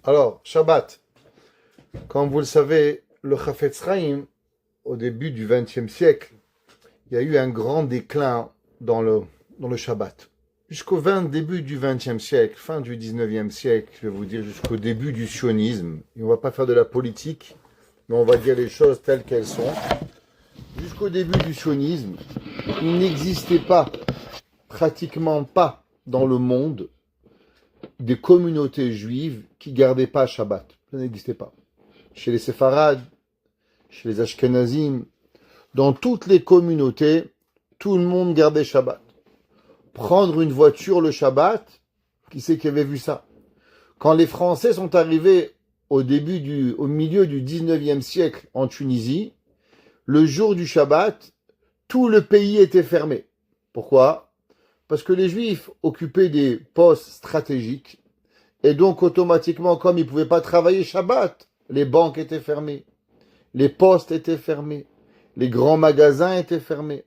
Alors, Shabbat. Comme vous le savez, le Chafetz Chaim, au début du XXe siècle, il y a eu un grand déclin dans le Shabbat. Début du XXe siècle, fin du XIXe siècle, je vais vous dire jusqu'au début du sionisme. Et on ne va pas faire de la politique, mais on va dire les choses telles qu'elles sont. Jusqu'au début du sionisme, il n'existait pas, pratiquement pas, dans le monde, des communautés juives qui ne gardaient pas Shabbat. Ça n'existait pas. Chez les séfarades, chez les ashkenazim, dans toutes les communautés, tout le monde gardait Shabbat. Prendre une voiture le Shabbat, qui c'est qui avait vu ça? Quand les Français sont arrivés au milieu du 19e siècle en Tunisie, le jour du Shabbat, tout le pays était fermé. Pourquoi? Parce que les Juifs occupaient des postes stratégiques, et donc automatiquement, comme ils ne pouvaient pas travailler Shabbat, les banques étaient fermées, les postes étaient fermés, les grands magasins étaient fermés.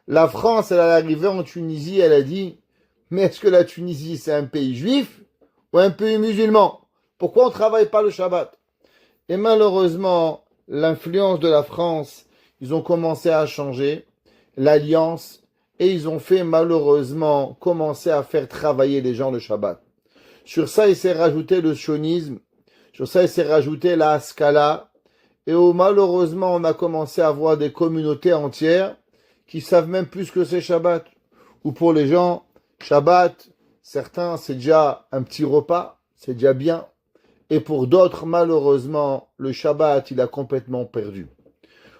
La France, elle est arrivée en Tunisie, elle a dit, mais est-ce que la Tunisie, c'est un pays juif ou un pays musulman? Pourquoi on ne travaille pas le Shabbat? Et malheureusement, l'influence de la France, ils ont commencé à changer l'alliance et ils ont fait malheureusement commencer à faire travailler les gens le Shabbat. Sur ça, il s'est rajouté le sionisme, sur ça, il s'est rajouté la Haskalah, et malheureusement, on a commencé à voir des communautés entières qui savent même plus ce que c'est Shabbat. Ou pour les gens, Shabbat, certains, c'est déjà un petit repas, c'est déjà bien. Et pour d'autres, malheureusement, le Shabbat, il a complètement perdu.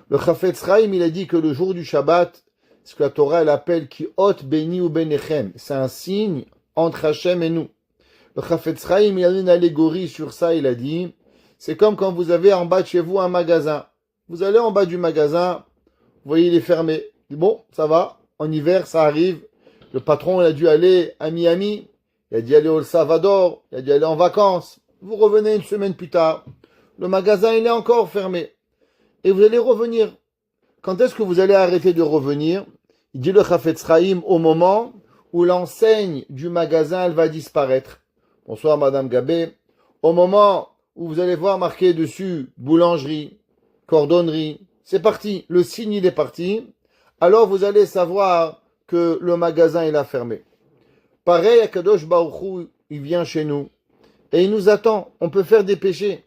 Le Chafetz Chaim, il a dit que le jour du Shabbat, ce que la Torah, elle appelle ki ot beni ou benechem, c'est un signe entre Hachem et nous. Le Chafetz Chaim, il a une allégorie sur ça, il a dit, c'est comme quand vous avez en bas de chez vous un magasin. Vous allez en bas du magasin, vous voyez, il est fermé. Bon, ça va, en hiver, ça arrive. Le patron, il a dû aller à Miami, il a dû aller au Salvador, il a dû aller en vacances. Vous revenez une semaine plus tard, le magasin, il est encore fermé. Et vous allez revenir. Quand est-ce que vous allez arrêter de revenir? Il dit le Chafetz Chaim au moment où l'enseigne du magasin, elle va disparaître. Bonsoir, Madame Gabé. Au moment où vous allez voir marqué dessus boulangerie, cordonnerie, c'est parti. Le signe, il est parti. Alors vous allez savoir que le magasin, il a fermé. Pareil, Akadosh Baruch Hu, il vient chez nous. Et il nous attend. On peut faire des péchés.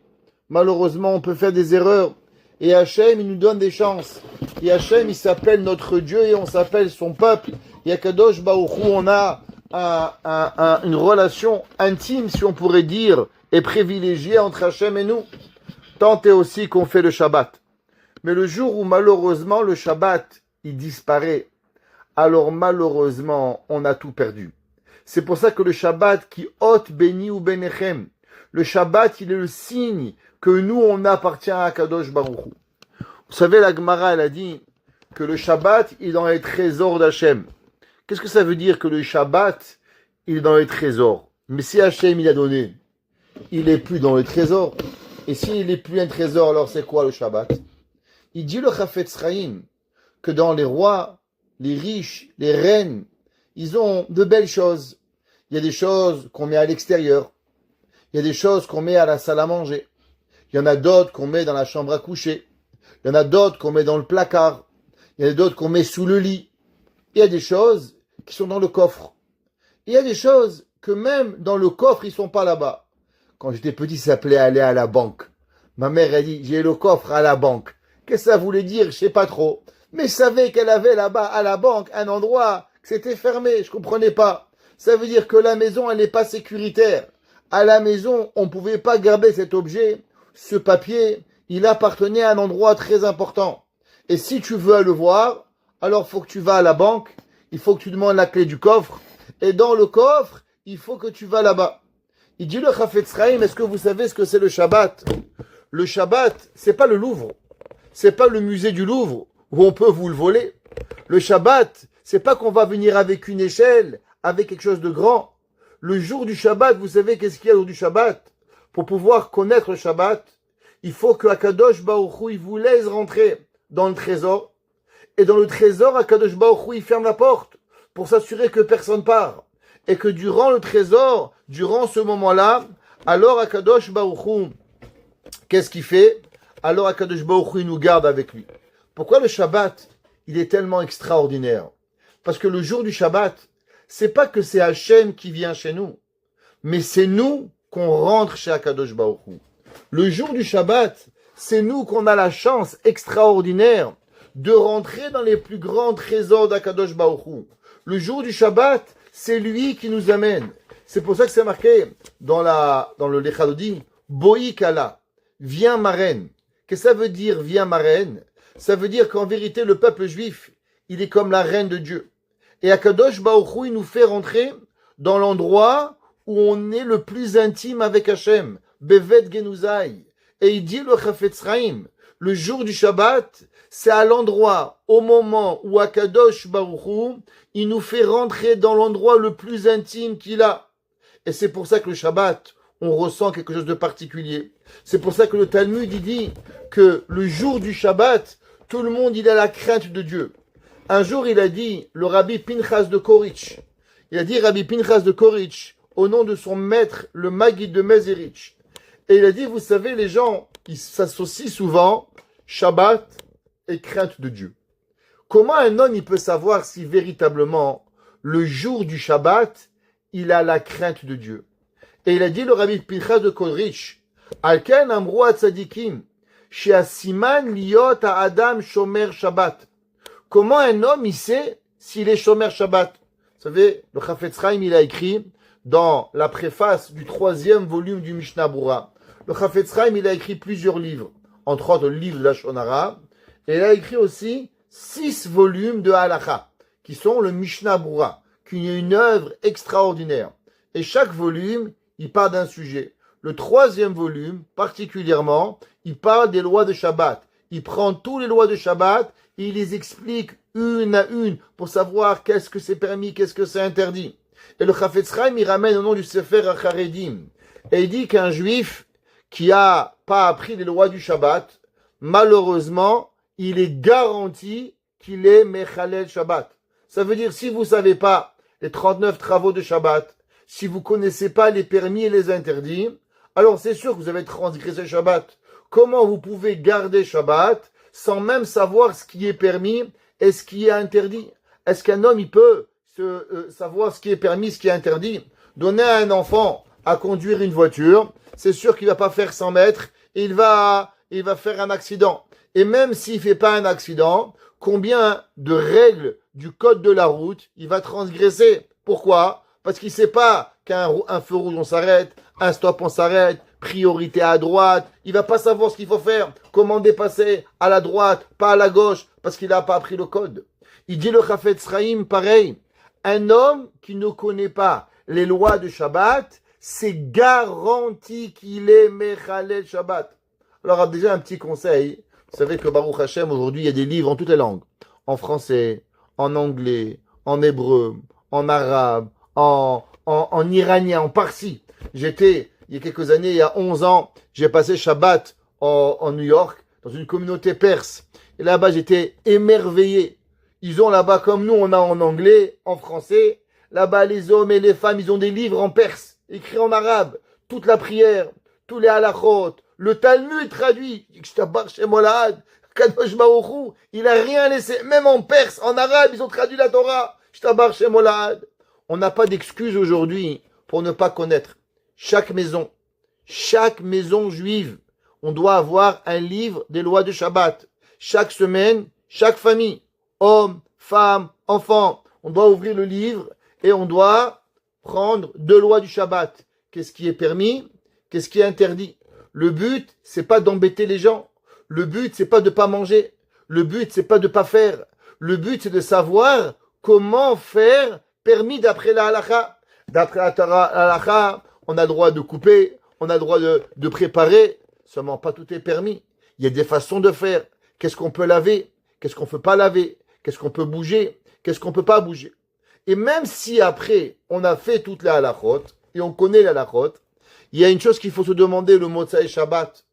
Malheureusement, on peut faire des erreurs. Et Hachem, il nous donne des chances. Et Hachem, il s'appelle notre Dieu et on s'appelle son peuple. Et Akadosh Baruch Hu, on a une relation intime, si on pourrait dire, et privilégiée entre Hachem et nous. Tant est aussi qu'on fait le Shabbat. Mais le jour où malheureusement le Shabbat, il disparaît, alors malheureusement, on a tout perdu. C'est pour ça que le Shabbat qui ôte béni ou benechem, le Shabbat, il est le signe que nous, on appartient à Kadosh Baruch Hu. Vous savez, la Gemara, elle a dit que le Shabbat, il est dans les trésors d'Hachem. Qu'est-ce que ça veut dire que le Shabbat, il est dans les trésors? Mais si Hachem, il a donné, il n'est plus dans les trésors. Et s'il n'est plus un trésor, alors c'est quoi le Shabbat? Il dit le Chafetz Chaim que dans les rois, les riches, les reines, ils ont de belles choses. Il y a des choses qu'on met à l'extérieur. Il y a des choses qu'on met à la salle à manger. Il y en a d'autres qu'on met dans la chambre à coucher. Il y en a d'autres qu'on met dans le placard. Il y en a d'autres qu'on met sous le lit. Il y a des choses qui sont dans le coffre. Il y a des choses que même dans le coffre, ils sont pas là-bas. Quand j'étais petit, ça s'appelait aller à la banque. Ma mère a dit, j'ai le coffre à la banque. Qu'est-ce que ça voulait dire? Je sais pas trop. Mais je savais qu'elle avait là-bas, à la banque, un endroit que c'était fermé. Je comprenais pas. Ça veut dire que la maison, elle n'est pas sécuritaire. À la maison, on pouvait pas garder cet objet. Ce papier, il appartenait à un endroit très important. Et si tu veux le voir, alors faut que tu vas à la banque. Il faut que tu demandes la clé du coffre. Et dans le coffre, il faut que tu vas là-bas. Il dit le Chafetz Chaim, est-ce que vous savez ce que c'est le Shabbat? Le Shabbat, c'est pas le Louvre. C'est pas le musée du Louvre où on peut vous le voler. Le Shabbat, c'est pas qu'on va venir avec une échelle, avec quelque chose de grand. Le jour du Shabbat, vous savez qu'est-ce qu'il y a au jour du Shabbat? Pour pouvoir connaître le Shabbat, il faut que Akadosh Baruch Hu, il vous laisse rentrer dans le trésor. Et dans le trésor, Akadosh Baruch Hu, il ferme la porte pour s'assurer que personne part. Et que durant le trésor, durant ce moment-là, alors Akadosh Baruch Hu, qu'est-ce qu'il fait? Alors Akadosh Baruch Hu, il nous garde avec lui. Pourquoi le Shabbat, il est tellement extraordinaire? Parce que le jour du Shabbat, c'est pas que c'est Hachem qui vient chez nous, mais c'est nous qu'on rentre chez Akadosh Baruch Hu. Le jour du Shabbat, c'est nous qu'on a la chance extraordinaire de rentrer dans les plus grands trésors d'Akadosh Baruch Hu. Le jour du Shabbat, c'est lui qui nous amène. C'est pour ça que c'est marqué dans le Lechadodi, Boi Kala, viens ma reine. Qu'est-ce que ça veut dire, viens ma reine? Ça veut dire qu'en vérité, le peuple juif, il est comme la reine de Dieu. Et Akadosh Baruch Hu, il nous fait rentrer dans l'endroit où on est le plus intime avec Hachem, Bevet Genuzai. Et il dit le Chafetz Chaim, le jour du Shabbat, c'est à l'endroit, au moment où Akadosh Baruch Hu, il nous fait rentrer dans l'endroit le plus intime qu'il a. Et c'est pour ça que le Shabbat, on ressent quelque chose de particulier. C'est pour ça que le Talmud, il dit que le jour du Shabbat, tout le monde, il a la crainte de Dieu. Un jour, il a dit, le Rabbi Pinchas de Koritch, il a dit Rabbi Pinchas de Koritch, au nom de son maître, le Maguid de Mezerich. Et il a dit, vous savez, les gens, ils s'associent souvent Shabbat et crainte de Dieu. Comment un homme, il peut savoir si véritablement, le jour du Shabbat, il a la crainte de Dieu? Et il a dit, le Rabbi Pinchas de Koritch, Alken amrou atzadikim, she'asiman liot ha'adam shomer Shabbat. Comment un homme, il sait s'il est shomer Shabbat? Vous savez, le Chafetz Chaim, il a écrit dans la préface du 3e volume du Mishnah Berurah. Le Chafetz Chaim, il a écrit plusieurs livres, entre autres le livre de la Lashon Hara, et il a écrit aussi 6 volumes de Halakha, qui sont le Mishnah Berurah, qui est une œuvre extraordinaire. Et chaque volume, il parle d'un sujet. Le 3e volume, particulièrement, il parle des lois de Shabbat. Il prend toutes les lois de Shabbat et il les explique une à une pour savoir qu'est-ce que c'est permis, qu'est-ce que c'est interdit. Et le Chafetz Chaim, il ramène au nom du Sefer HaCharedim. Et il dit qu'un juif qui a pas appris les lois du Shabbat, malheureusement, il est garanti qu'il est Mechalel Shabbat. Ça veut dire, si vous savez pas les 39 travaux de Shabbat, si vous connaissez pas les permis et les interdits, alors c'est sûr que vous avez transgressé Shabbat. Comment vous pouvez garder Shabbat sans même savoir ce qui est permis et ce qui est interdit? Est-ce qu'un homme, il peut savoir ce qui est permis, ce qui est interdit? Donner à un enfant à conduire une voiture, c'est sûr qu'il va pas faire 100 mètres et il va faire un accident. Et même s'il fait pas un accident, combien de règles du code de la route il va transgresser? Pourquoi? Parce qu'il sait pas qu'un feu rouge on s'arrête, un stop on s'arrête, priorité à droite, il va pas savoir ce qu'il faut faire, comment dépasser à la droite, pas à la gauche, parce qu'il n'a pas appris le code. Il dit le Chafetz Chaim pareil, un homme qui ne connaît pas les lois de Shabbat, c'est garanti qu'il est Mechalel Shabbat. Alors déjà un petit conseil, vous savez que Baruch Hashem aujourd'hui il y a des livres en toutes les langues, en français, en anglais, en hébreu, en arabe, en iranien, en parsi. J'étais, il y a quelques années, il y a 11 ans, j'ai passé Shabbat en New York, dans une communauté perse. Et là-bas, j'étais émerveillé. Ils ont là-bas, comme nous, on a en anglais, en français. Là-bas, les hommes et les femmes, ils ont des livres en perse, écrits en arabe. Toute la prière, tous les halachot, le Talmud traduit. Kadosh Baruch Hu, il a rien laissé. Même en perse, en arabe, ils ont traduit la Torah. On n'a pas d'excuse aujourd'hui pour ne pas connaître. Chaque maison juive, on doit avoir un livre des lois de Shabbat. Chaque semaine, chaque famille, hommes, femmes, enfants, on doit ouvrir le livre et on doit prendre 2 lois du Shabbat. Qu'est-ce qui est permis? Qu'est-ce qui est interdit? Le but, c'est pas d'embêter les gens. Le but, c'est pas de pas manger. Le but, c'est pas de pas faire. Le but, c'est de savoir comment faire permis d'après la halakha. D'après la Torah, halakha, on a le droit de couper, on a le droit de préparer. Seulement, pas tout est permis. Il y a des façons de faire. Qu'est-ce qu'on peut laver? Qu'est-ce qu'on ne peut pas laver? Qu'est-ce qu'on peut bouger? Qu'est-ce qu'on ne peut pas bouger? Et même si après, on a fait toutes les halachot, et on connaît les halachot, il y a une chose qu'il faut se demander, le Motsai Shabbat.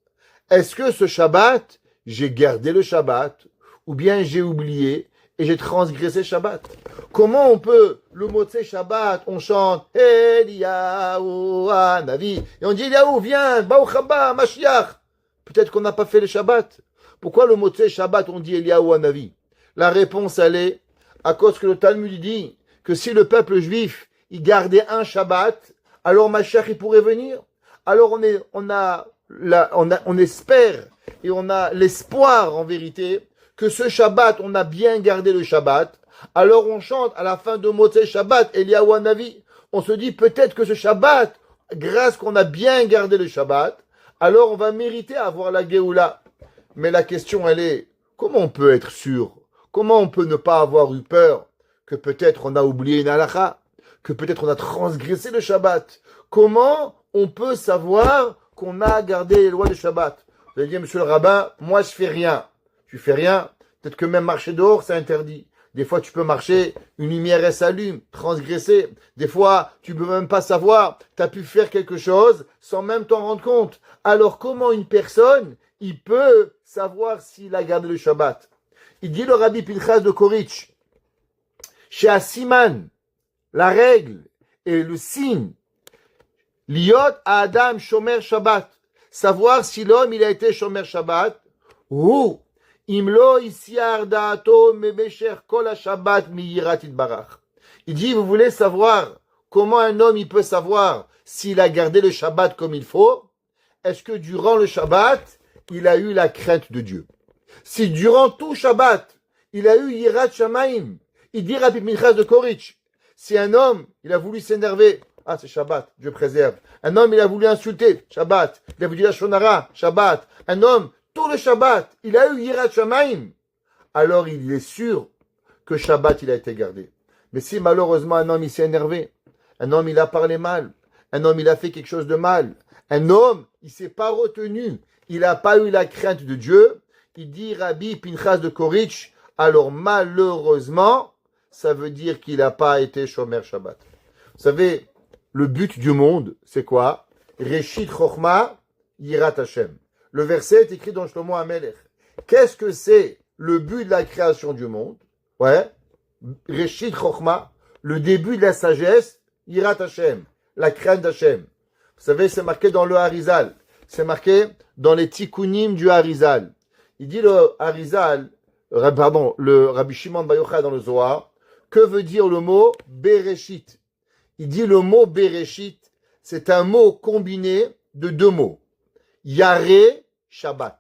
Est-ce que ce Shabbat, j'ai gardé le Shabbat, ou bien j'ai oublié, et j'ai transgressé Shabbat. Comment on peut, le Motzei Shabbat, on chante Eliyahu Hanavi, et on dit Eliyahu, viens, Baruch haba, Mashiach. Peut-être qu'on n'a pas fait le Shabbat. Pourquoi le Motzei Shabbat, on dit Eliyahu Hanavi? La réponse, elle est à cause que le Talmud dit que si le peuple juif, il gardait un Shabbat, alors Mashiach, il pourrait venir. Alors on espère et on a l'espoir en vérité que ce Shabbat, on a bien gardé le Shabbat. Alors on chante à la fin de Motzei Shabbat, Eliyahu Hanavi. On se dit peut-être que ce Shabbat, grâce qu'on a bien gardé le Shabbat, alors on va mériter avoir la Géoula. Mais la question elle est, comment on peut être sûr? Comment on peut ne pas avoir eu peur que peut-être on a oublié une halakha, que peut-être on a transgressé le Shabbat? Comment on peut savoir qu'on a gardé les lois du Shabbat? Vous allez dire, monsieur le rabbin, moi je fais rien. Tu fais rien, peut-être que même marcher dehors c'est interdit. Des fois tu peux marcher, une lumière elle s'allume, transgresser. Des fois tu peux même pas savoir, tu as pu faire quelque chose sans même t'en rendre compte. Alors comment une personne, il peut savoir s'il a gardé le Shabbat? Il dit le Rabbi Pinchas de Koritch, chez Asiman, la règle et le signe, Liot Adam Shomer Shabbat, savoir si l'homme il a été Shomer Shabbat, ou Imlo Isyar Da'ato Mebesher Kol Shabbat Miyirat Itbarach. Il dit, vous voulez savoir comment un homme il peut savoir s'il a gardé le Shabbat comme il faut? Est-ce que durant le Shabbat, il a eu la crainte de Dieu? Si durant tout Shabbat, il a eu Yirat Shamaim, il dit Rabbi Pinchas de Koritch, si un homme, il a voulu s'énerver, ah c'est Shabbat, Dieu préserve. Un homme, il a voulu insulter, Shabbat. Il a voulu dire la Shonara, Shabbat. Un homme, tout le Shabbat, il a eu Yirat Shamaim. Alors il est sûr que Shabbat, il a été gardé. Mais si malheureusement un homme, il s'est énervé, un homme, il a parlé mal, un homme, il a fait quelque chose de mal, un homme, il s'est pas retenu, il n'a pas eu la crainte de Dieu, il dit Rabbi Pinchas de Koritch, alors malheureusement, ça veut dire qu'il n'a pas été Shomer Shabbat. Vous savez, le but du monde, c'est quoi? Reshit Chochma, Yirat Hashem. Le verset est écrit dans Shlomo HaMelech. Qu'est-ce que c'est le but de la création du monde? Ouais. Reshit Chochma, le début de la sagesse, Yirat Hashem, la crainte d'Hashem. Vous savez, c'est marqué dans le Harizal. C'est marqué dans les Tikkunim du Harizal. Il dit le Harizal, le Rabbi Shimon Bar Yochai dans le Zohar, que veut dire le mot Bereshit? Il dit le mot Bereshit, c'est un mot combiné de deux mots. Yaré, Shabbat.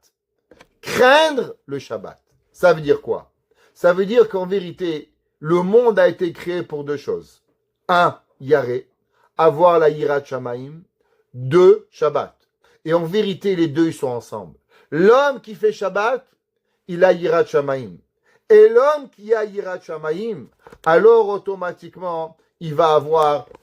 Craindre le Shabbat. Ça veut dire quoi? Ça veut dire qu'en vérité, le monde a été créé pour deux choses. Un, Yaré, avoir la Yirat Shamaim. Deux, Shabbat. Et en vérité, les deux, ils sont ensemble. L'homme qui fait Shabbat, il a Yirat Shamaim. Et l'homme qui a Yirat Shamaim, alors automatiquement, il va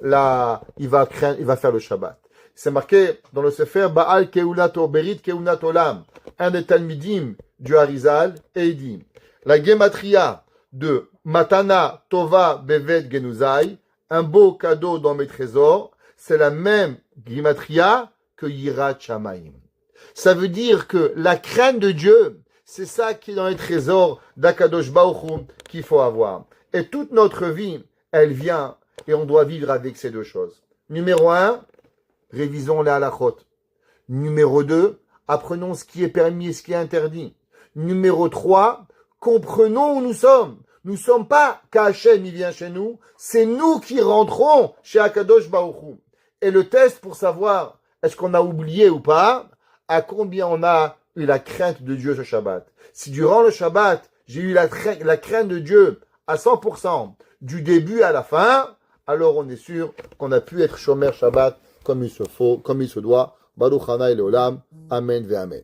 faire le Shabbat. C'est marqué dans le Sefer Baal Keunato Berit Keunat Olam, un des Talmidim du Harizal, et il dit, la Gematria de Matana Tova Bevet Genuzai, un beau cadeau dans mes trésors, c'est la même Gematria que Yirat Shamaim. Ça veut dire que la crainte de Dieu, c'est ça qui est dans les trésors d'Akadosh Baruch Hu qu'il faut avoir. Et toute notre vie, elle vient et on doit vivre avec ces deux choses. Numéro 1, révisons les halachot. Numéro 2, apprenons ce qui est permis et ce qui est interdit. Numéro 3, comprenons où nous sommes. Nous ne sommes pas qu'Hachem, il vient chez nous, c'est nous qui rentrons chez Akadosh Baruch Hu. Et le test pour savoir est-ce qu'on a oublié ou pas, à combien on a eu la crainte de Dieu ce Shabbat. Si durant le Shabbat, j'ai eu la crainte de Dieu à 100%, du début à la fin, alors on est sûr qu'on a pu être Shomer Shabbat comme il se faut, comme il se doit. Baruch Hanai Leolam. Amen ve Amen.